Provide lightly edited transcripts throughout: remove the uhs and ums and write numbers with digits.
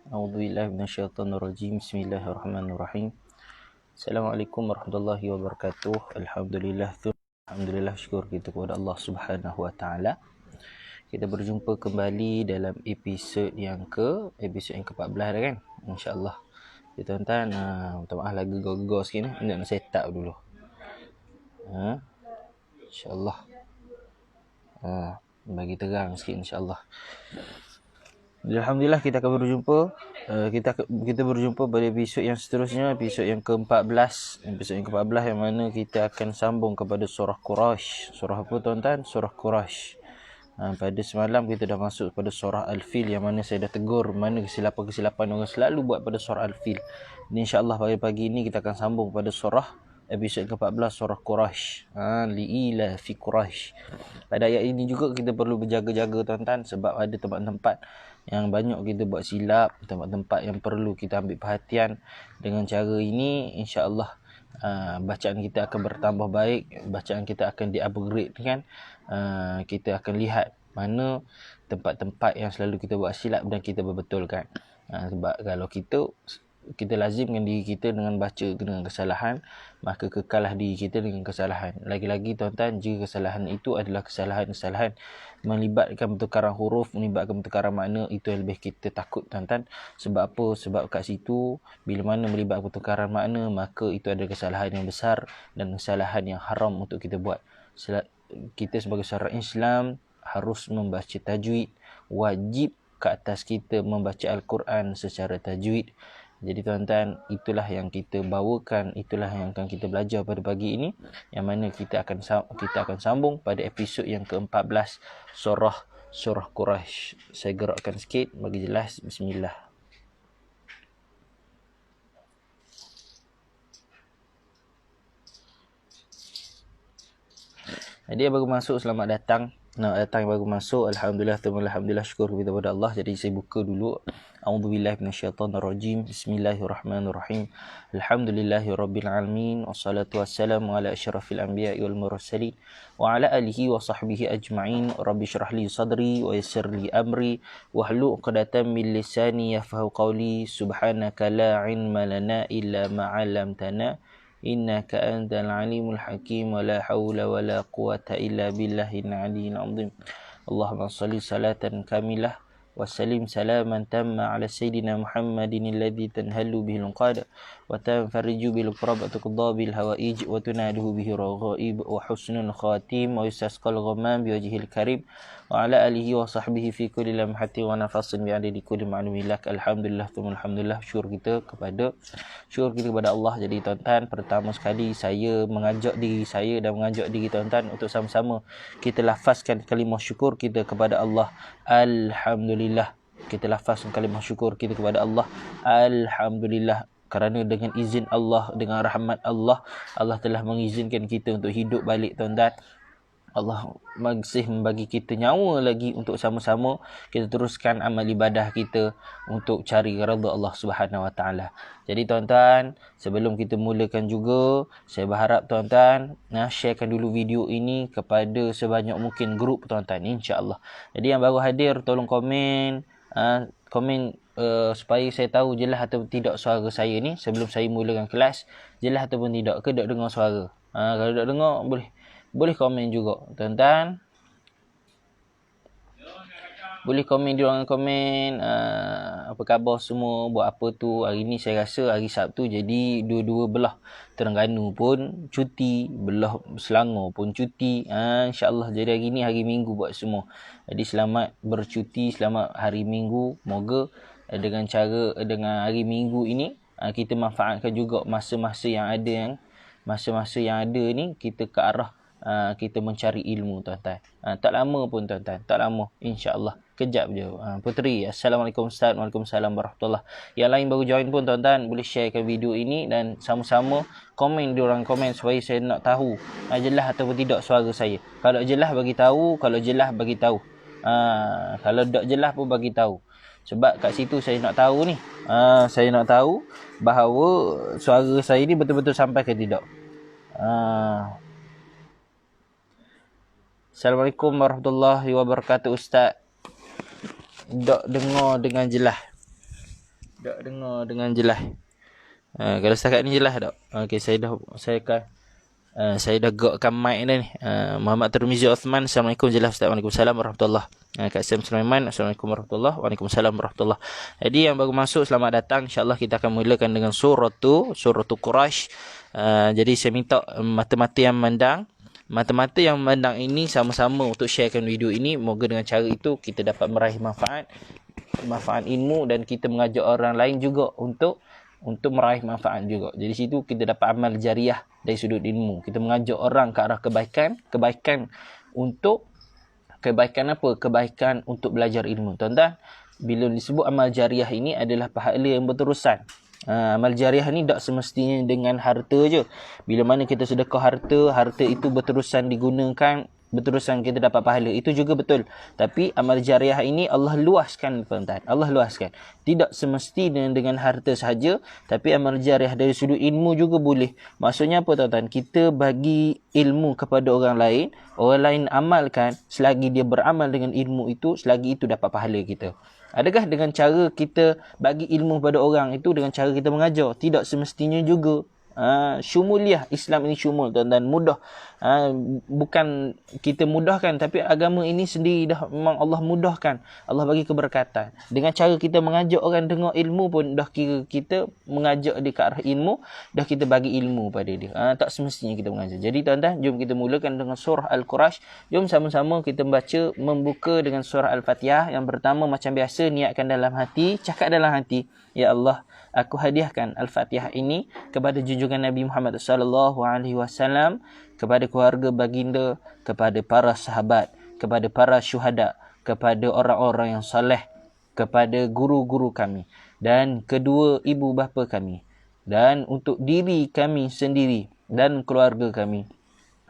A'udzubillahi minasyaitonirrajim. Bismillahirrahmanirrahim. Assalamualaikum warahmatullahi wabarakatuh. Alhamdulillah syukur kita kepada Allah Subhanahu wa taala. Kita berjumpa kembali dalam episod yang ke-14 dah kan. Insya-Allah. Ya tuan-tuan, minta maaf lagi gegar sikit ni. Nak set up dulu. Insya-Allah. Bagi terang sikit insya-Allah. Alhamdulillah kita akan berjumpa. Kita berjumpa pada episod yang seterusnya, episod yang ke-14. Episod yang ke-14 yang mana kita akan sambung kepada surah Quraisy. Surah apa tuan-tuan? Surah Quraisy. Pada semalam kita dah masuk pada surah Al-Fil yang mana saya dah tegur mana kesilapan-kesilapan orang selalu buat pada surah Al-Fil. InsyaAllah pada pagi ini kita akan sambung pada surah episod ke-14 surah Quraisy. Li'ila fi Quraisy. Pada ayat ini juga kita perlu berjaga-jaga tuan-tuan sebab ada tempat-tempat yang banyak kita buat silap, tempat-tempat yang perlu kita ambil perhatian. Dengan cara ini insya-Allah bacaan kita akan bertambah baik, bacaan kita akan di-upgrade kan. Kita akan lihat mana tempat-tempat yang selalu kita buat silap dan kita berbetulkan. Sebab kalau kita lazimkan diri kita dengan baca dengan kesalahan, maka kekalah diri kita dengan kesalahan. Lagi-lagi tuan-tuan, jika kesalahan itu adalah kesalahan melibatkan pertukaran huruf, melibatkan pertukaran makna, itu yang lebih kita takut tuan-tuan. Sebab apa? Sebab kat situ bila mana melibatkan pertukaran makna, maka itu adalah kesalahan yang besar dan kesalahan yang haram untuk kita buat. Kita sebagai seorang Islam harus membaca tajwid. Wajib ke atas kita membaca Al-Quran secara tajwid. Jadi tuan-tuan, itulah yang kita bawakan, itulah yang akan kita belajar pada pagi ini, yang mana kita akan sambung pada episod yang ke-14 surah Quraisy. Saya gerakkan sikit bagi jelas. Bismillah. Jadi yang baru masuk, selamat datang. Datang yang baru masuk, alhamdulillah syukur kepada Allah. Jadi saya buka dulu. A'udzubillahi minasyaitonirrajim. Bismillahirrahmanirrahim. Alhamdulillahirabbil alamin wassalatu wassalamu ala asyrafil anbiya'i wal mursalin wa ala alihi wa sahbihi ajma'in. Rabbi shrah li sadri wa yassir li amri wahlul 'uqdatam min lisani yafqahu qawli. Subhanaka la 'ilma lana illa ma 'allamtana innaka antal alimul hakim wa la hawla wa la quwata illa billahil aliyyil azim. Allahumma shalli salatan kamilah wa sallim salaman tamma ala sayyidina Muhammadin alladhi tanhalu bihil qada wa tanfariju bil qurab wa tuqda bil hawaij wa tunaduhu bihi raghaib wa husnul khatim wa yusasqal ghamam bi wajhil karim wa ala alihi wa sahbihi fi kulli lamhati wa nafasin bi adadi kulli ma'lumillah. Alhamdulillah syukur kita kepada Allah. Jadi tuan-tuan, pertama sekali saya mengajak diri saya dan mengajak diri tuan-tuan untuk sama-sama kita lafazkan kalimah syukur kita kepada Allah. Alhamdulillah. Kita lafazkan kalimah syukur kita kepada Allah. Alhamdulillah. Kerana dengan izin Allah, dengan rahmat Allah, Allah telah mengizinkan kita untuk hidup balik tuan-tuan. Allah masih membagi kita nyawa lagi untuk sama-sama kita teruskan amal ibadah kita untuk cari redha Allah Subhanahu Wa Taala. Jadi tuan-tuan, sebelum kita mulakan juga, saya berharap tuan-tuan sharekan dulu video ini kepada sebanyak mungkin grup tuan-tuan, insya-Allah. Jadi yang baru hadir tolong komen supaya saya tahu jelas atau tidak suara saya ni sebelum saya mulakan kelas, jelas ataupun tidak ke tak dengar suara. Kalau tak dengar boleh komen juga tuan-tuan. Boleh komen di ruangan komen apa khabar semua, buat apa tu. Hari ni saya rasa hari Sabtu, jadi dua-dua belah Terengganu pun cuti, belah Selangor pun cuti. InsyaAllah jadi hari ni hari Minggu buat semua. Jadi selamat bercuti, selamat hari Minggu. Moga dengan hari Minggu ini kita manfaatkan juga masa-masa yang ada ni kita ke arah kita mencari ilmu tuan-tuan. Tak lama pun tuan-tuan, tak lama, insya-Allah. Kejap je. Putri, Assalamualaikum Ustaz. Waalaikumsalam warahmatullahi. Yang lain baru join pun tuan-tuan boleh sharekan video ini dan sama-sama komen di ruangan komen supaya saya nak tahu jelas ataupun tidak suara saya. Kalau jelas bagi tahu, kalau jelas bagi tahu. Kalau tak jelas pun bagi tahu. Sebab kat situ saya nak tahu ni. Saya nak tahu bahawa suara saya ni betul-betul sampai ke tidak. Assalamualaikum warahmatullahi wabarakatuh Ustaz. Tak dengar dengan jelas. Tak dengar dengan jelas. Kalau setakat ni jelas tak? Okey, saya dah gokkan mic dah ni. Muhammad Tirmizi Osman. Assalamualaikum. Jelas Ustaz. Waalaikumsalam warahmatullahi. Kak Sam Sulaiman. Assalamualaikum warahmatullahi. Waalaikumsalam warahmatullahi. Jadi yang baru masuk, selamat datang. InsyaAllah kita akan mulakan dengan surah Quraisy. Jadi saya minta mata-mata yang memandang. Mata-mata yang memandang ini sama-sama untuk sharekan video ini. Moga dengan cara itu kita dapat meraih manfaat ilmu, dan kita mengajak orang lain juga untuk meraih manfaat juga. Jadi situ kita dapat amal jariah dari sudut ilmu. Kita mengajak orang ke arah kebaikan untuk kebaikan apa? Kebaikan untuk belajar ilmu. Tuan-tuan, bila disebut amal jariah ini adalah pahala yang berterusan. Amal jariah ni tak semestinya dengan harta je. Bila mana kita sedekah harta itu berterusan digunakan, berterusan kita dapat pahala. Itu juga betul. Tapi amal jariah ini Allah luaskan, tuan-tuan. Allah luaskan. Tidak semestinya dengan harta sahaja, tapi amal jariah dari sudut ilmu juga boleh. Maksudnya apa, tuan-tuan? Kita bagi ilmu kepada orang lain amalkan, selagi dia beramal dengan ilmu itu, selagi itu dapat pahala kita. Adakah dengan cara kita bagi ilmu pada orang itu dengan cara kita mengajar? Tidak semestinya juga. Syumuliah Islam ini syumul, dan mudah. Bukan kita mudahkan, tapi agama ini sendiri dah memang Allah mudahkan. Allah bagi keberkatan. Dengan cara kita mengajak orang dengar ilmu pun dah kira kita mengajak dia ke arah ilmu, dah kita bagi ilmu pada dia. Tak semestinya kita mengajar. Jadi tuan-tuan, jom kita mulakan dengan surah Al-Quraisy. Jom sama-sama kita membuka dengan surah Al-Fatihah. Yang pertama, macam biasa, niatkan dalam hati, cakap dalam hati, ya Allah, aku hadiahkan Al-Fatihah ini kepada junjungan Nabi Muhammad sallallahu alaihi wasallam, kepada keluarga baginda, kepada para sahabat, kepada para syuhada, kepada orang-orang yang soleh, kepada guru-guru kami, dan kedua ibu bapa kami, dan untuk diri kami sendiri dan keluarga kami,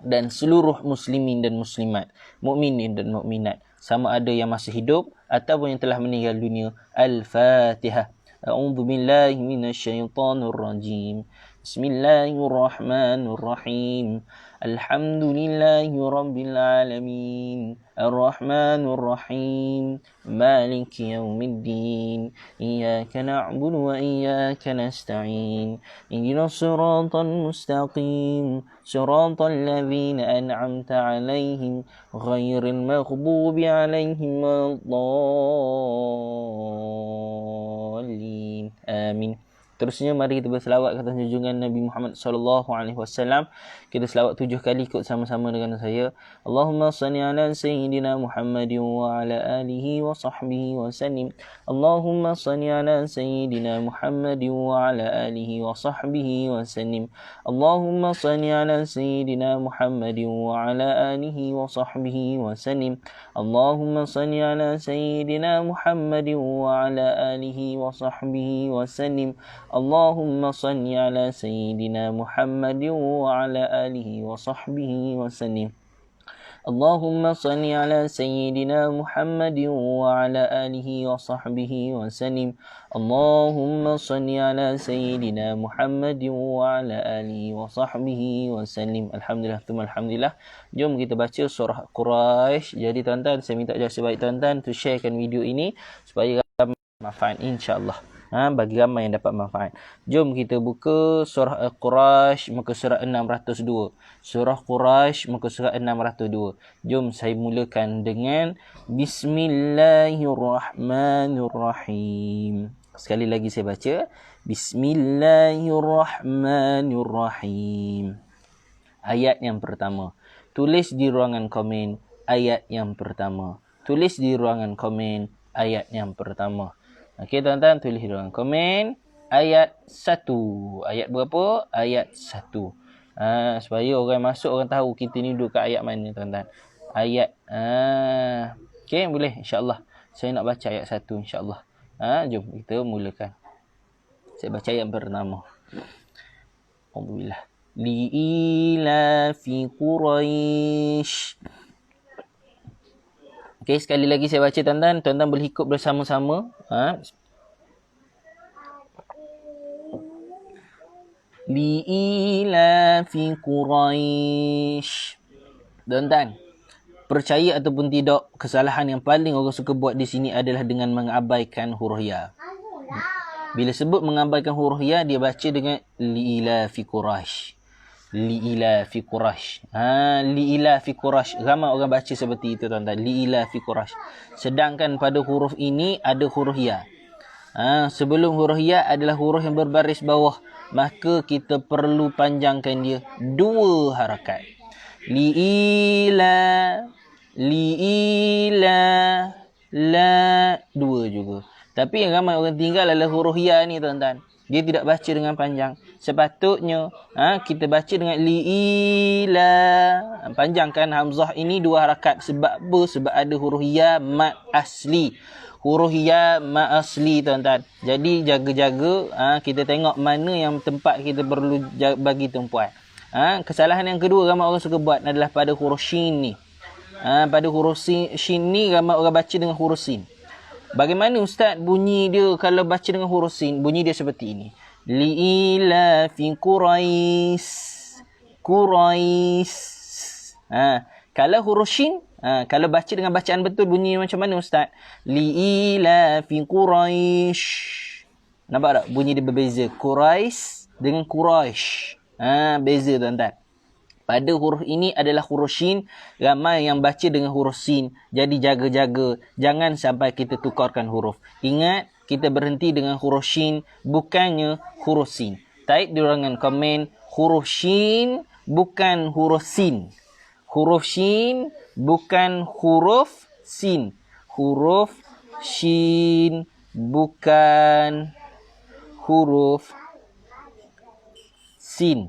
dan seluruh muslimin dan muslimat, mukminin dan mukminat, sama ada yang masih hidup ataupun yang telah meninggal dunia. Al-Fatihah. A'udzu billahi minasyaitonir rajim. Bismillahirrahmanirrahim. Alhamdulillahi rabbil alamin. Arrahmanir rahim. Maliki yaumiddin. Iyyaka na'budu wa iyyaka nasta'in. Ihdinas siratal mustaqim. Siratal ladzina an'amta 'alaihim ghairil maghdubi 'alaihim waladdallin. Amin. Terusnya mari kita berselawat ke atas junjungan Nabi Muhammad sallallahu alaihi wasallam. Kita selawat 7 kali ikut sama-sama dengan saya. Allahumma salli ala sayyidina Muhammadin wa ala alihi wa sahbihi wa sallim. Allahumma salli ala sayyidina Muhammadin wa ala alihi wa sahbihi wa sallim. Allahumma salli ala sayyidina Muhammadin wa ala alihi wa sahbihi wa sallim. Allahumma salli ala sayyidina Muhammadin wa ala alihi wa sahbihi wa sallim. Allahumma salli ala sayyidina Muhammadin wa ala alihi wa sahbihi wa sallim. Allahumma salli ala sayyidina Muhammadin wa ala alihi wa sahbihi wa sallim. Allahumma salli ala sayyidina Muhammadin wa ala alihi wa sahbihi wa sallim. Alhamdulillah, alhamdulillah. Jom kita baca surah Quraisy. Jadi tuan-tuan, saya minta jasa baik tuan-tuan to sharekan video ini supaya ramai manfaat, insya-Allah. Bagi ramai yang dapat manfaat. Jom kita buka surah Al-Quraisy muka surat 602. Surah Quraisy muka surat 602. Jom saya mulakan dengan Bismillahirrahmanirrahim. Sekali lagi saya baca. Bismillahirrahmanirrahim. Ayat yang pertama. Tulis di ruangan komen ayat yang pertama. Tulis di ruangan komen ayat yang pertama. Okey tuan-tuan, tulis di ruangan komen ayat 1. Ayat berapa? Ayat 1. Supaya orang masuk, orang tahu kita ni duduk kat ayat mana tuan-tuan. Ayat okey, boleh insya-Allah. Saya nak baca ayat 1 insya-Allah. Jom kita mulakan. Saya baca ayat pertama. Alhamdulillah. Li'ila fi Quraisy. Okey, sekali lagi saya baca tuan-tuan. Tuan-tuan boleh ikut bersama-sama. Li'ila fi Quraisy. Tuan-tuan, percaya ataupun tidak, kesalahan yang paling orang suka buat di sini adalah dengan mengabaikan huruf ya. Bila sebut mengabaikan huruf ya, dia baca dengan liila fi Quraisy. Liila fi Quraisy. Liila fi Quraisy. Ramai orang baca seperti itu tuan-tuan. Liila fi Quraisy. Sedangkan pada huruf ini ada huruf ya. Sebelum huruf ya adalah huruf yang berbaris bawah, maka kita perlu panjangkan dia 2 harakat. Liila, liila, la, 2 juga. Tapi yang ramai orang tinggal adalah huruf ya ni tuan-tuan. Dia tidak baca dengan panjang. Sepatutnya kita baca dengan liila. Panjangkan hamzah ini 2 harakat. Sebab apa? Sebab ada huruf ya mat asli. Huruf ya mat asli tuan-tuan. Jadi jaga-jaga kita tengok mana yang tempat kita perlu bagi tumpuan. Kesalahan yang kedua ramai orang suka buat adalah pada huruf shin ni. Pada huruf shin ni ramai orang baca dengan huruf sin. Bagaimana ustaz bunyi dia kalau baca dengan huruf sin? Bunyi dia seperti ini. Liila fi Quraisy. Quraisy. Kalau huruf shin, kalau baca dengan bacaan betul bunyi macam mana ustaz? Liila fi Quraisy. Nampak tak? Bunyi dia berbeza. Quraisy dengan Quraisy. Beza tuan-tuan. Pada huruf ini adalah huruf shin. Ramai yang baca dengan huruf sin. Jadi jaga-jaga. Jangan sampai kita tukarkan huruf. Ingat, kita berhenti dengan huruf shin. Bukannya huruf sin. Type di ruangan komen. Huruf shin bukan huruf sin. Huruf shin bukan huruf sin. Huruf shin bukan huruf sin.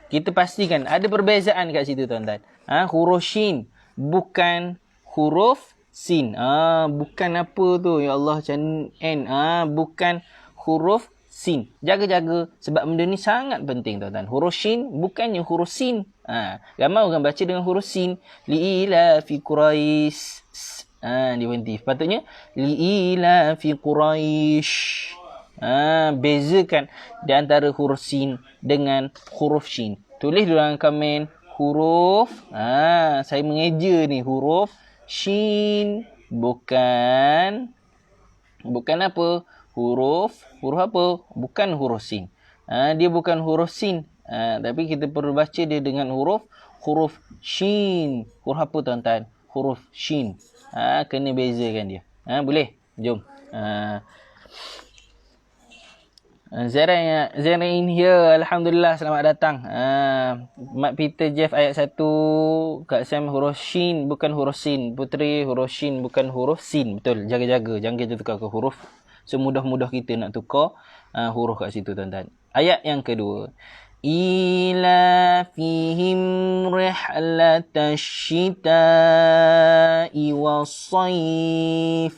Kita pastikan ada perbezaan kat situ tuan-tuan. Huruf shin bukan huruf sin. Bukan apa tu? Ya Allah, macam N. Bukan huruf sin. Jaga-jaga sebab benda ni sangat penting tuan-tuan. Huruf shin bukannya huruf sin. Ramai orang baca dengan huruf sin. Liila fi Quraisy. Dia berhenti. Sepatutnya liila fi Quraisy. Bezakan di antara huruf sin dengan huruf shin. Tulis di dalam komen huruf. Saya mengeja ni huruf shin bukan apa? Huruf apa? Bukan huruf sin. Dia bukan huruf sin. Tapi kita perlu baca dia dengan huruf shin. Huruf apa tuan-tuan? Huruf shin. Kena bezakan dia. Boleh? Jom. Zara in here. Alhamdulillah, selamat datang. Mat Peter Jeff ayat 1. Kak Sam huruf shin bukan huruf sin. Putri huruf shin bukan huruf sin. Betul, jaga-jaga. Jangan kita tukar ke huruf. Semudah-mudah kita nak tukar huruf kat situ tuan-tuan. Ayat yang kedua. Ila fihim rihlatash shita'i was-sayf.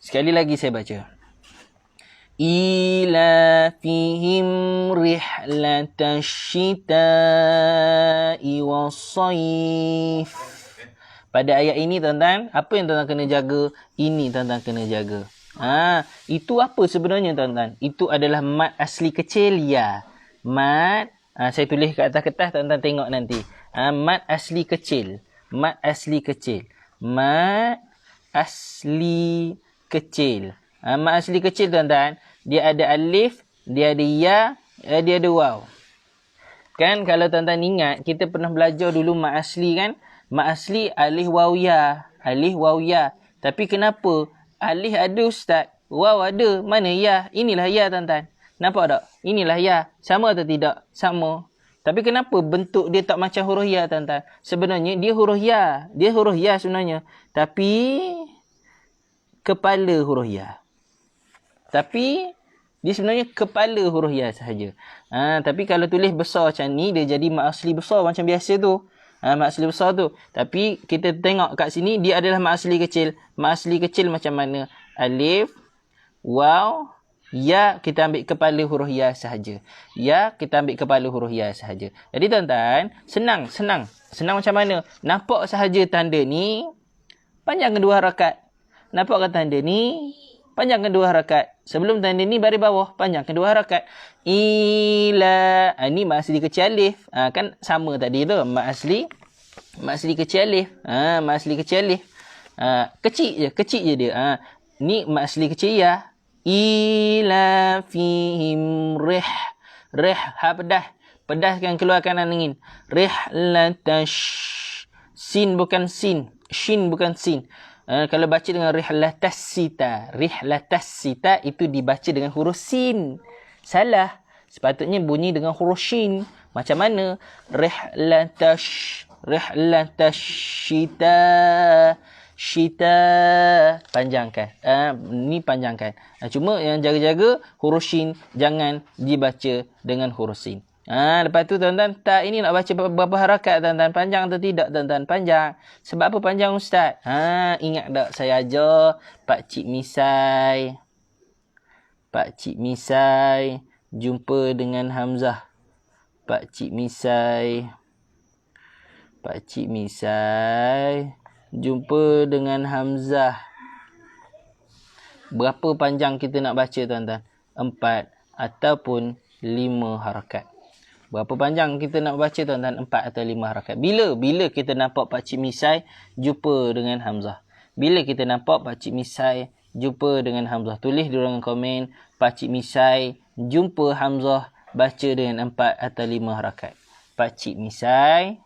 Sekali lagi saya baca. Ila fihim rihlatash shita'i was-sayf. Pada ayat ini tuan-tuan, apa yang tuan-tuan kena jaga? Ini tuan-tuan kena jaga. Itu apa sebenarnya tuan-tuan? Itu adalah mat asli kecil ya. Mat, saya tulis kat atas kertas, tuan-tuan tengok nanti. Mat asli kecil. Mat asli kecil. Mat asli kecil. Mat asli kecil tuan-tuan, dia ada alif, dia ada ya, dia ada waw. Kan kalau tuan-tuan ingat, kita pernah belajar dulu mat asli kan? Mat asli alif waw ya. Alif waw ya. Tapi kenapa alif ada ustaz? Waw ada. Mana ya? Inilah ya tuan-tuan. Nampak tak? Inilah ya. Sama atau tidak? Sama. Tapi kenapa bentuk dia tak macam huruf ya tuan-tuan? Sebenarnya dia huruf ya. Dia huruf ya sebenarnya. Tapi kepala huruf ya. Tapi dia sebenarnya kepala huruf ya sahaja. Tapi kalau tulis besar macam ni, dia jadi mat asli besar macam biasa tu. Mat asli besar tu. Tapi kita tengok kat sini, dia adalah mat asli kecil. Mat asli kecil macam mana? Alif, waw, ya, kita ambil kepala huruf ya sahaja. Ya, kita ambil kepala huruf ya sahaja. Jadi tuan-tuan, senang. Senang macam mana? Nampak sahaja tanda ni, panjangkan 2 harakat. Nampak kan tanda ni? Panjangkan 2 harakat. Sebelum tanda ni baris bawah, panjangkan 2 harakat. Ila. Ni mat asli kecil alif. Kan sama tadi tu. Mat asli kecil alif. Mat asli kecil alif. Kecil je dia. Ni mat asli kecil ya. Ila fihim rih. Rih ha pedas. Pedaskan keluarkan angin. Rihlatash. Sin bukan sin. Shin bukan sin. Kalau baca dengan rihlatassita. Rihlatassita itu dibaca dengan huruf sin. Salah. Sepatutnya bunyi dengan huruf shin. Macam mana? Rihlatash. Rihlatashita. Shita. Panjangkan. Ni panjangkan. Cuma yang jaga-jaga huruf shin jangan dibaca dengan huruf sin. Lepas tu tuan-tuan, tak ini nak baca berapa harakat tuan-tuan? Panjang atau tidak tuan-tuan? Panjang. Sebab apa panjang ustaz? Ingat tak saya ajar Pak Cik Misai. Pak Cik Misai jumpa dengan Hamzah. Pak Cik Misai. Pak Cik Misai jumpa dengan Hamzah. Berapa panjang kita nak baca tuan-tuan? 4 ataupun 5 harakat. Berapa panjang kita nak baca tuan-tuan? 4 atau 5 harakat. Bila kita nampak Pak Cik Misai jumpa dengan Hamzah. Bila kita nampak Pak Cik Misai jumpa dengan Hamzah. Tulis di ruangan komen. Pak Cik Misai jumpa Hamzah baca dengan 4 atau 5 harakat. Pak Cik Misai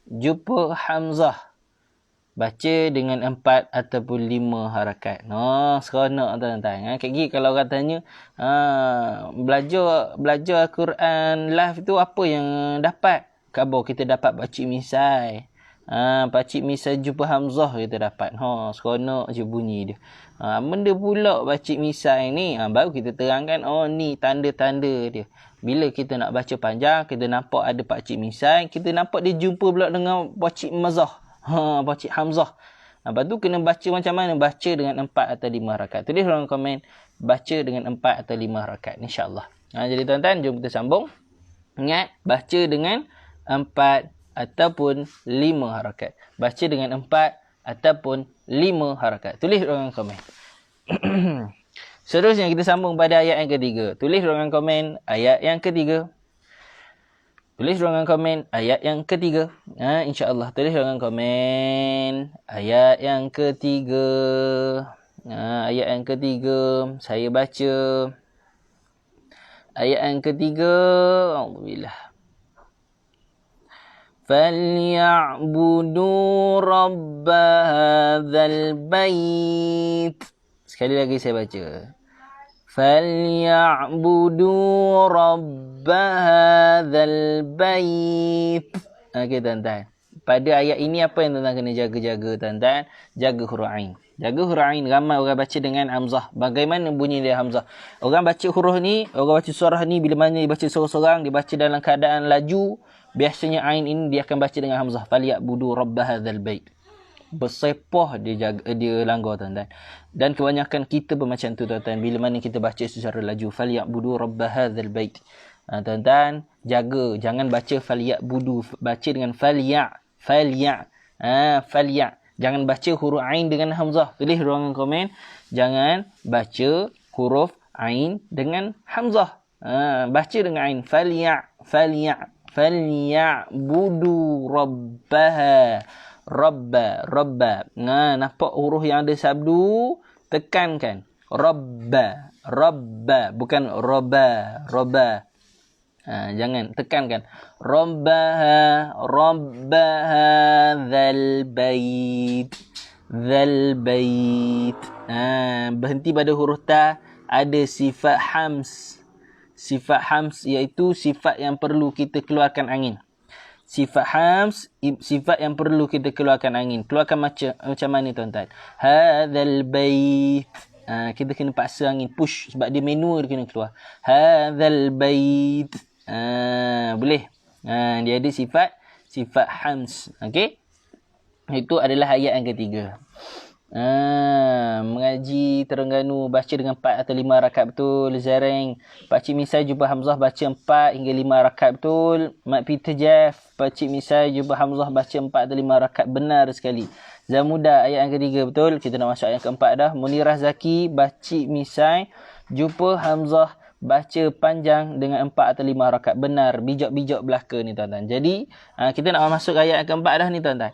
jumpa Hamzah baca dengan 4 ataupun 5 harakat. Seronok tuan-tuan. Kayak gini kalau orang tanya, belajar Quran live tu apa yang dapat? Khabar kita dapat Pak Cik Misai. Pak Cik Misai jumpa Hamzah kita dapat. Seronok je bunyi dia. Benda pula Pak Cik Misai ni, baru kita terangkan, ni tanda-tanda dia. Bila kita nak baca panjang, kita nampak ada Pak Cik Misai, kita nampak dia jumpa pula dengan Pak Cik Mazah. Pak Cik Hamzah. Lepas tu kena baca macam mana? Baca dengan 4 atau 5 harakat. Tulis dalam komen, baca dengan 4 atau 5 harakat. InsyaAllah. Jadi tuan-tuan, jom kita sambung. Ingat, baca dengan 4 ataupun 5 harakat. Baca dengan 4 ataupun 5 harakat. Tulis dalam komen. Seterusnya kita sambung pada ayat yang ketiga. Tulis dalam komen ayat yang ketiga. Tulis ruangan komen ayat yang ketiga. InsyaAllah tulis ruangan komen ayat yang ketiga. Ayat yang ketiga. Saya baca. Ayat yang ketiga. Alhamdulillah. فَلْيَعْبُدُوا رَبَّ هَذَا الْبَيْتِ. Sekali lagi saya baca. فَلْيَعْبُدُوا رَبَّ هَذَا الْبَيْتِ. Okey tuan-tuan. Pada ayat ini apa yang tuan-tuan kena jaga-jaga tuan-tuan? Jaga huruf ain. Jaga huruf ain. Ramai orang baca dengan Hamzah. Bagaimana bunyi dia Hamzah? Orang baca huruf ni, orang baca surah ni, bila mana dia baca sorang-sorang, dia baca dalam keadaan laju, biasanya ain ini dia akan baca dengan Hamzah. فَلْيَعْبُدُوا رَبَّ هَذَا الْبَيْتِ. Bersepah dia langgar tuan-tuan. Dan kebanyakan kita pun macam tu tuan-tuan. Bila mana kita baca secara laju. فَلْيَعْبُدُوا رَبَّ هَذَا الْبَيْتِ. Tuan-tuan, jaga. Jangan baca فَلْيَعْبُدُوا. Baca dengan فَلْيَعْ. فَلْيَعْ. Jangan baca huruf ain dengan Hamzah. Tulis ruangan komen. Jangan baca huruf ain dengan Hamzah. Baca dengan ain. فَلْيَعْ. فَلْيَعْبُدُوا رَبَّهَا. Rabba. Nampak huruf yang ada sabdu, tekankan. Rabba. Bukan Rabba. Jangan tekankan. Rabbaha Dhal Bait. Berhenti pada huruf ta. Ada sifat hams. Sifat hams iaitu sifat yang perlu kita keluarkan angin. Sifat hams, sifat yang perlu kita keluarkan angin. Keluarkan macam mana tuan-tuan? Hadzal bait. Kita kena paksa angin, push sebab dia manual, dia kena keluar. Hadzal bait. Boleh. Dia ada sifat hams. Okey? Itu adalah ayat yang ketiga. Mengaji Terengganu baca dengan 4 atau 5 rakaat betul. Zareng Pak Cik Misai jumpa Hamzah baca 4 hingga 5 rakaat betul. Mak Peter Jeff Pak Cik Misai jumpa Hamzah baca 4 atau 5 rakaat benar sekali. Zamuda ayat yang ketiga betul. Kita nak masuk ayat yang keempat dah. Munirah Zaki Pak Cik Misai jumpa Hamzah baca panjang dengan 4 atau 5 rakaat benar. Bijak-bijak belaka ni tuan-tuan. Jadi kita nak masuk ayat yang keempat dah ni tuan-tuan.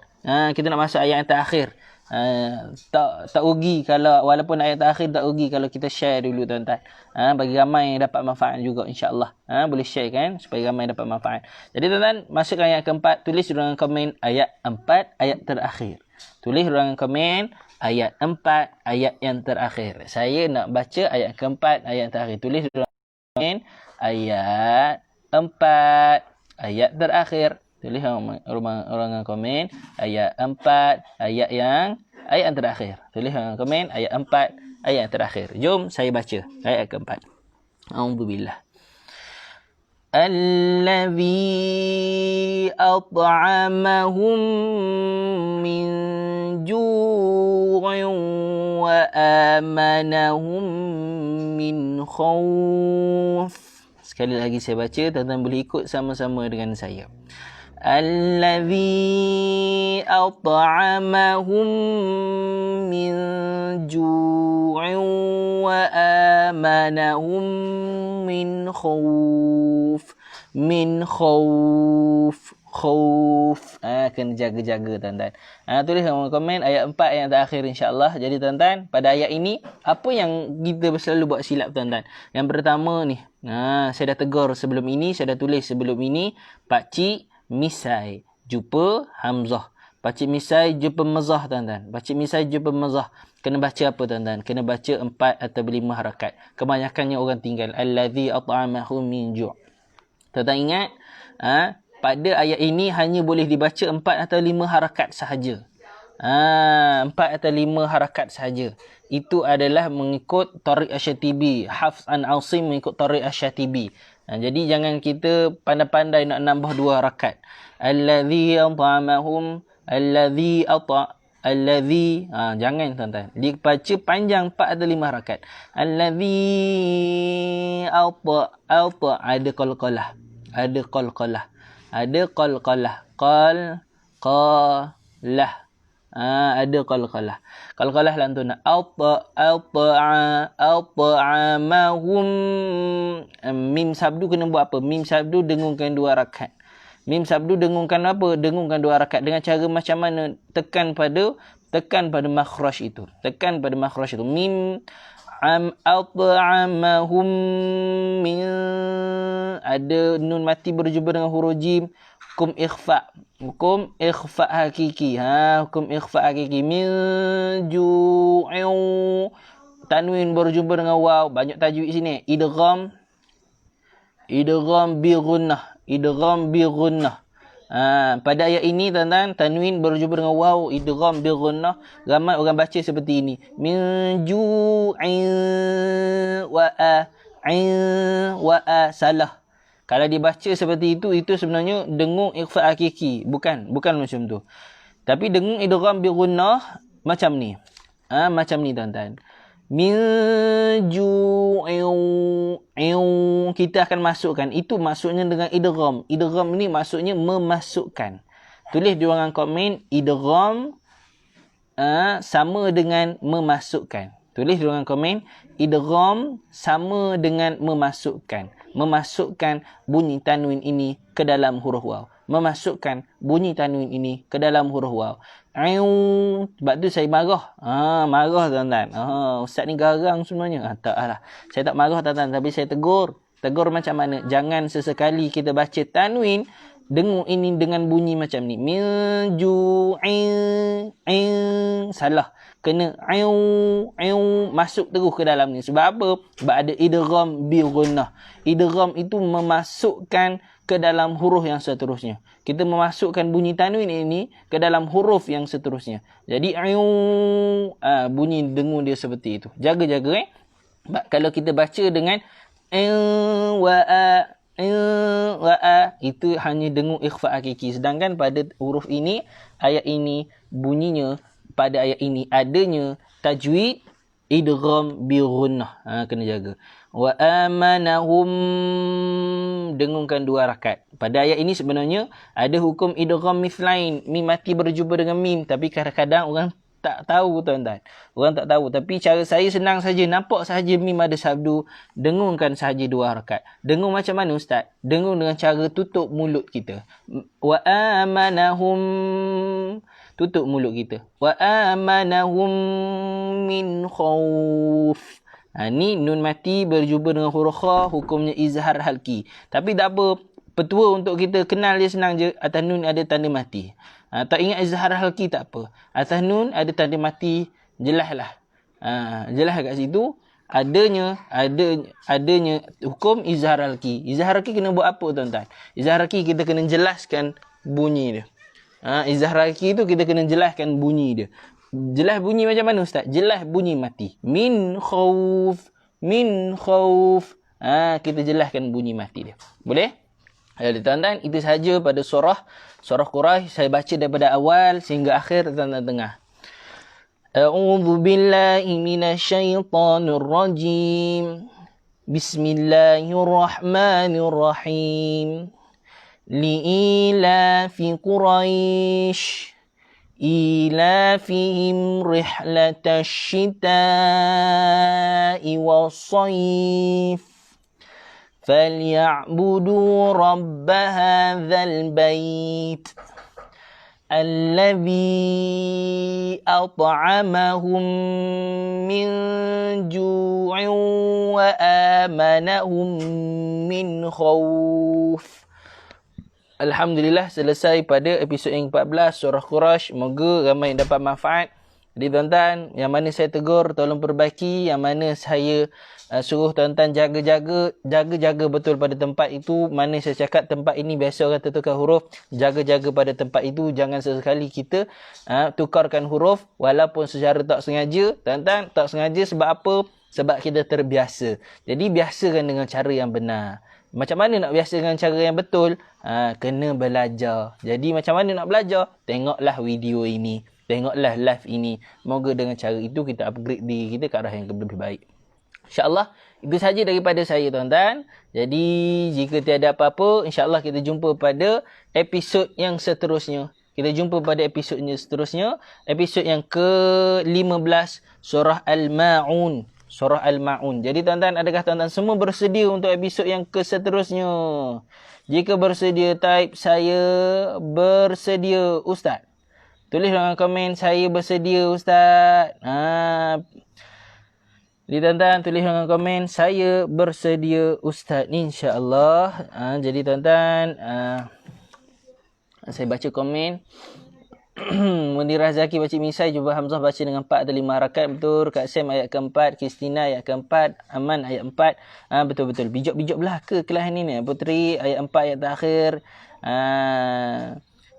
Kita nak masuk ayat yang terakhir. Tak rugi kalau walaupun ayat terakhir tak rugi kalau kita share dulu tuan-tuan. Bagi ramai yang dapat manfaat juga insya-Allah. Boleh share kan supaya ramai dapat manfaat. Jadi tuan-tuan, masukkan ayat keempat, tulis di ruangan komen ayat 4 ayat terakhir. Tulis di ruangan komen ayat 4 ayat yang terakhir. Saya nak baca ayat keempat ayat terakhir. Tulis di ruangan komen ayat 4 ayat terakhir. Tulis ruangan komen ayat 4 ayat yang terakhir. Tulis ruangan komen ayat 4 ayat yang terakhir. Jom saya baca ayat keempat. A'udzubillah. Allazi at'amahum min ju'in wa amanahum min khawf. Sekali lagi saya baca, tuan-tuan boleh ikut sama-sama dengan saya. Allazi at'amahum min ju'in wa amanahum min khawf. Min khawf. Khawf. Kena jaga-jaga tuan-tuan. Tulis dalam komen ayat 4 yang terakhir insya-Allah. Jadi tuan-tuan, pada ayat ini apa yang kita selalu buat silap tuan-tuan? Yang pertama ni, saya dah tegur sebelum ini, saya dah tulis sebelum ini, pak cik misai jumpa hamzah. Pak cik misai jumpa mazah tuan-tuan. Pak cik misai jumpa mazah. Kena baca apa tuan-tuan? Kena baca 4 atau 5 harakat. Kebanyakannya orang tinggal allazi at'amahum min ju'. Tuan-tuan ingat, pada ayat ini hanya boleh dibaca 4 atau 5 harakat sahaja. 4 atau 5 harakat sahaja. Itu adalah mengikut Tariq Asy-Syatibi. Hafs an Asim mengikut Tariq Asy-Syatibi. Jadi jangan kita pandai-pandai nak nambah 2 harakat. Allazi at'amahum, allazi jangan tuan-tuan. Dia baca panjang 4 atau 5 harakat. Allazi ada qalqalah. Ada qalqalah. Ada qalqalah. Qalqalah. Ada qalqalah. Qalqalah lantuna. At'amahum. Mim sabdu kena buat apa? Mim sabdu dengungkan 2 rakaat. Mim sabdu dengungkan apa? Dengungkan 2 rakaat. Dengan cara macam mana? Tekan pada makhraj itu. Tekan pada makhraj itu. Mim at'amahum min, ada nun mati berjumpa dengan huruf jim, hukum ikhfa hakiki. Hukum ikhfa hakiki. Min ju'in, tanwin berjumpa dengan waw, banyak tajwid sini. Idgham bi ghunnah. Pada ayat ini tuan-tuan, tanwin berjumpa dengan waw, idgham bi ghunnah. Ramai orang baca seperti ini. Min ju'in wa a, salah. Kalau dibaca seperti itu sebenarnya dengung ikhfa hakiki. Bukan macam tu. Tapi dengung idgham bi ghunnah macam ni. Macam ni tuan-tuan. Min ju'in, kita akan masukkan. Itu maksudnya dengan idgham. Idgham ni maksudnya memasukkan. Tulis di ruangan komen idgham sama dengan memasukkan. Tulis di ruangan komen idgham sama dengan memasukkan. Memasukkan bunyi tanwin ini ke dalam huruf waw. Memasukkan bunyi tanwin ini ke dalam huruf waw. Sebab tu saya marah. Marah tuan-tuan. Ustaz ni garang sebenarnya. Taklah. Saya tak marah tuan-tuan, tapi saya tegur. Tegur macam mana? Jangan sesekali kita baca tanwin dengung ini dengan bunyi macam ni. Min ju'in, salah. Kena masuk terus ke dalam ni. Sebab apa? Sebab ada idgham bi ghunnah. Idgham itu memasukkan ke dalam huruf yang seterusnya. Kita memasukkan bunyi tanwin ini ke dalam huruf yang seterusnya. Jadi bunyi dengung dia seperti itu. Jaga-jaga kalau kita baca dengan wa a, itu hanya dengung ikhfa hakiki. Sedangkan pada huruf ini, ayat ini bunyinya, pada ayat ini adanya tajwid idgham bi ghunnah. Kena jaga. Wa amanahum, dengungkan 2 rakaat. Pada ayat ini sebenarnya ada hukum idgham mithlain, mim mati berjumpa dengan mim, tapi kadang-kadang orang tak tahu tuan-tuan. Orang tak tahu, tapi cara saya senang saja, nampak saja mim ada sabdu, dengungkan sahaja 2 rakaat. Dengung macam mana ustaz? Dengung dengan cara tutup mulut kita. Wa amanahum. tutup mulut kita. Wa amanahum min khauf. Ni nun mati berjumpa dengan huruf kha, hukumnya izhar halki. Tapi tak apa, petua untuk kita kenal dia senang je. Atas nun ada tanda mati. Tak ingat izhar halki tak apa. Atas nun ada tanda mati, jelaslah. Jelas kat situ adanya hukum izhar halki. Izhar halki kena buat apa tuan-tuan? Izhar halki kita kena jelaskan bunyi dia. Izhar halki tu kita kena jelaskan bunyi dia. Jelas bunyi macam mana ustaz? Jelas bunyi mati. Min khauf. Kita jelaskan bunyi mati dia. Boleh? Jadi tuan-tuan, itu sahaja pada surah Quraisy. Saya baca daripada awal sehingga akhir tuan-tuan tengah. A'udzu billahi minasyaitonir rajim. Bismillahirrahmanirrahim. Li'ilafi Quraisy إيلافهم رحلة الشتاء والصيف فليعبدوا رب هذا البيت الذي أطعمهم من جوع وآمنهم من خوف. Alhamdulillah, selesai pada episod yang 14 surah Quraisy. Moga ramai yang dapat manfaat. Jadi tuan-tuan, yang mana saya tegur tolong perbaiki, yang mana saya suruh tuan-tuan jaga betul pada tempat itu. Mana saya cakap tempat ini biasa orang tukar huruf, jaga pada tempat itu. Jangan sesekali kita tukarkan huruf walaupun secara tak sengaja. Tuan-tuan, tak sengaja sebab apa? Sebab kita terbiasa. Jadi biasakan dengan cara yang benar. Macam mana nak biasa dengan cara yang betul? Kena belajar. Jadi macam mana nak belajar? Tengoklah video ini. Tengoklah live ini. Moga dengan cara itu kita upgrade diri kita ke arah yang lebih baik. InsyaAllah, itu sahaja daripada saya tuan-tuan. Jadi jika tiada apa-apa, insyaAllah kita jumpa pada episod yang seterusnya. Episod yang ke-15 Surah Al-Ma'un. Jadi tuan-tuan, adakah tuan-tuan semua bersedia untuk episod yang seterusnya? Jika bersedia, type saya bersedia ustaz. Tulis dalam komen saya bersedia ustaz. Jadi tuan-tuan, tulis dalam komen saya bersedia ustaz, insya-Allah. Jadi tuan-tuan, saya baca komen. Munirah Zaki baca misai, Jubah Hamzah baca dengan 4 atau 5 rakaat. Betul. Kak Sam ayat keempat, Kristina ayat keempat, Aman ayat 4. Betul-betul. Bijak-bijak belah ke kelas ni ni. Putri ayat 4 ayat terakhir.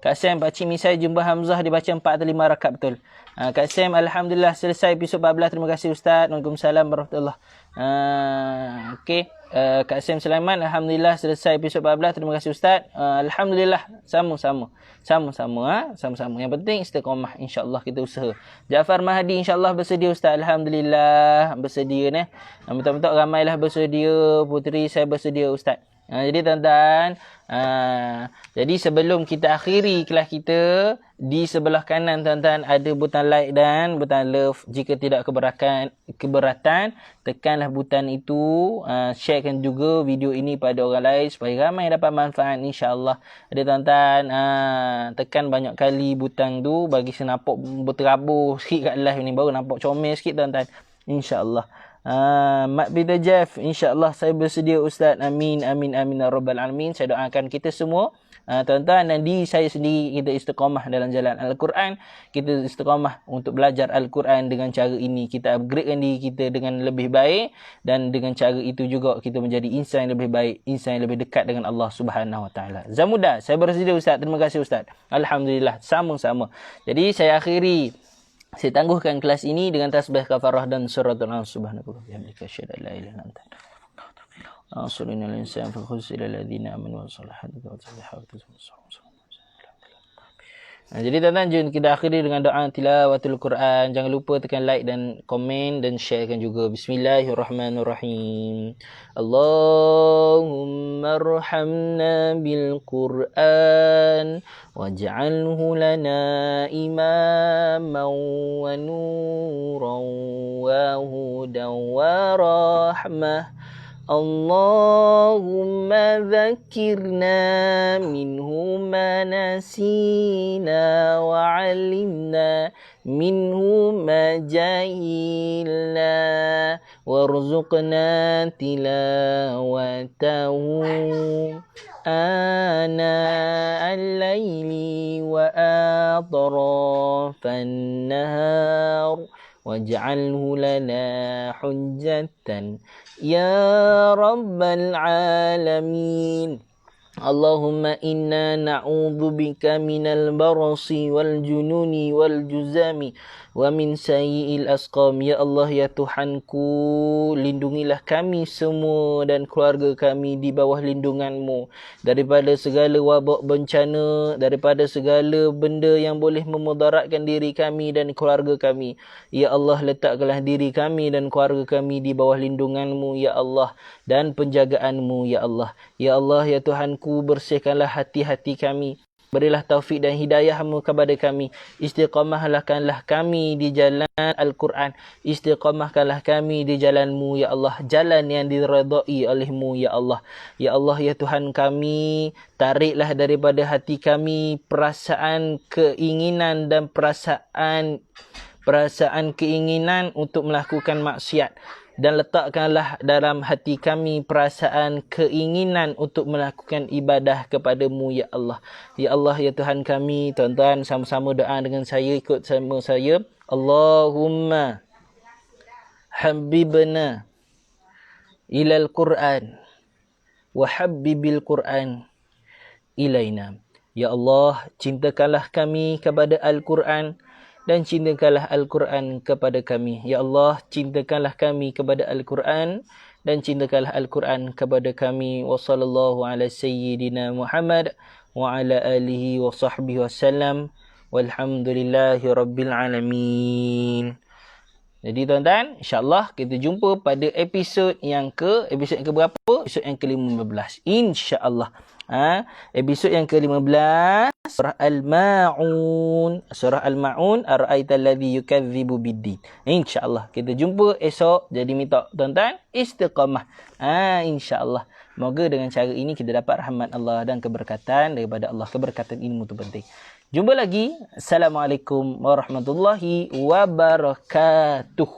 Kak Sam baca misai, Jubah Hamzah dibaca 4 atau 5 rakaat. Betul. Kak Sam, Alhamdulillah selesai episod 14. Terima kasih Ustaz. Waalaikumsalam warahmatullahi. Okey. Kak Sam Sulaiman, Alhamdulillah selesai episod 14. Terima kasih Ustaz. Alhamdulillah. Sama-sama. Yang penting istiqamah, insya-Allah kita usaha. Jaafar Mahdi insya-Allah bersedia Ustaz. Alhamdulillah bersedia ni. Betul-betul ramailah bersedia. Putri saya bersedia Ustaz. Jadi tuan-tuan, jadi sebelum kita akhiri kelas kita, di sebelah kanan tuan-tuan ada butang like dan butang love. Jika tidak keberatan, tekanlah butang itu. Sharekan juga video ini pada orang lain supaya ramai dapat manfaat, insya-Allah. Ada tuan-tuan, tekan banyak kali butang tu bagi saya nampak berterabur sikit kat live ni, baru nampak comel sikit tuan-tuan, insya-Allah. Mak Bida Jeff, insya-Allah saya bersedia Ustaz. Amin ya rabbal alamin. Saya doakan kita semua, tuan-tuan dan diri saya sendiri, kita istiqamah dalam jalan Al-Quran. Kita istiqamah untuk belajar Al-Quran. Dengan cara ini kita upgradekan diri kita dengan lebih baik, dan dengan cara itu juga kita menjadi insan yang lebih baik, insan yang lebih dekat dengan Allah Subhanahu Wa Taala. Zamuda, saya bersedia Ustaz. Terima kasih Ustaz. Alhamdulillah, sama-sama. Jadi saya akhiri, saya tangguhkan kelas ini dengan tasbih kafarah dan suratul An. Subhanallah bihamdika asyhadu an la ilaha illa anta astaghfiruka wa atubu ilaik. Fa khudh ila alladziina amanu wa salihati wa tabi'u. Jadi tuan-tuan, jom kita akhiri dengan doa tilawatul Quran. Jangan lupa tekan like dan komen dan sharekan juga. Bismillahirrahmanirrahim. Allahumma arhamna bil Quran waj'alhu lana imaman wa nuran wa hudan wa rahmah اللهم ذكرنا منه ما نسينا وعلمنا منه ما جهلنا وارزقنا تلاوته آناء الليل وأطراف النهار واجعله لنا حجة يا رب العالمين اللهم إنا نعوذ بك من البرص والجنون والجزام ومن سيء الأسقام. Ya Allah, ya Tuhanku, lindungilah kami semua dan keluarga kami di bawah lindungan-Mu daripada segala wabak bencana, daripada segala benda yang boleh memudaratkan diri kami dan keluarga kami. Ya Allah, letakkanlah diri kami dan keluarga kami di bawah lindungan-Mu, ya Allah, dan penjagaan-Mu, ya Allah. Ya Allah, ya Tuhanku, bersihkanlah hati-hati kami. Berilah taufik dan hidayah-Mu kepada kami. Istiqamahkanlah kami di jalan Al-Quran. Istiqamahkanlah kami di jalan-Mu, ya Allah. Jalan yang diredai oleh-Mu, ya Allah. Ya Allah, ya Tuhan kami, tariklah daripada hati kami perasaan keinginan dan perasaan keinginan untuk melakukan maksiat. Dan letakkanlah dalam hati kami perasaan keinginan untuk melakukan ibadah kepada-Mu, ya Allah. Ya Allah, ya Tuhan kami, tuan-tuan sama-sama doa dengan saya, ikut sama saya. Allahumma habibna ilal Quran wa habbibil Quran ilaina. Ya Allah, cintakanlah kami kepada Al-Quran dan cintakanlah Al-Quran kepada kami. Ya Allah, cintakanlah kami kepada Al-Quran dan cintakanlah Al-Quran kepada kami. Wa sallallahu ala sayyidina Muhammad wa ala alihi wa sahbihi wasallam. Walhamdulillahi rabbil alamin. Jadi tuan-tuan, insya-Allah kita jumpa pada episod yang berapa? Episod yang ke-15. Insya-Allah. Episod yang ke-15 surah Al-Ma'un. Surah Al-Ma'un, ara'aital ladzi yukadzibu biddin. Insya-Allah kita jumpa esok. Jadi minta tuan-tuan istiqamah. Insya-Allah. Moga dengan cara ini kita dapat rahmat Allah dan keberkatan daripada Allah. Keberkatan ilmu itu penting. Jumpa lagi. Assalamualaikum warahmatullahi wabarakatuh.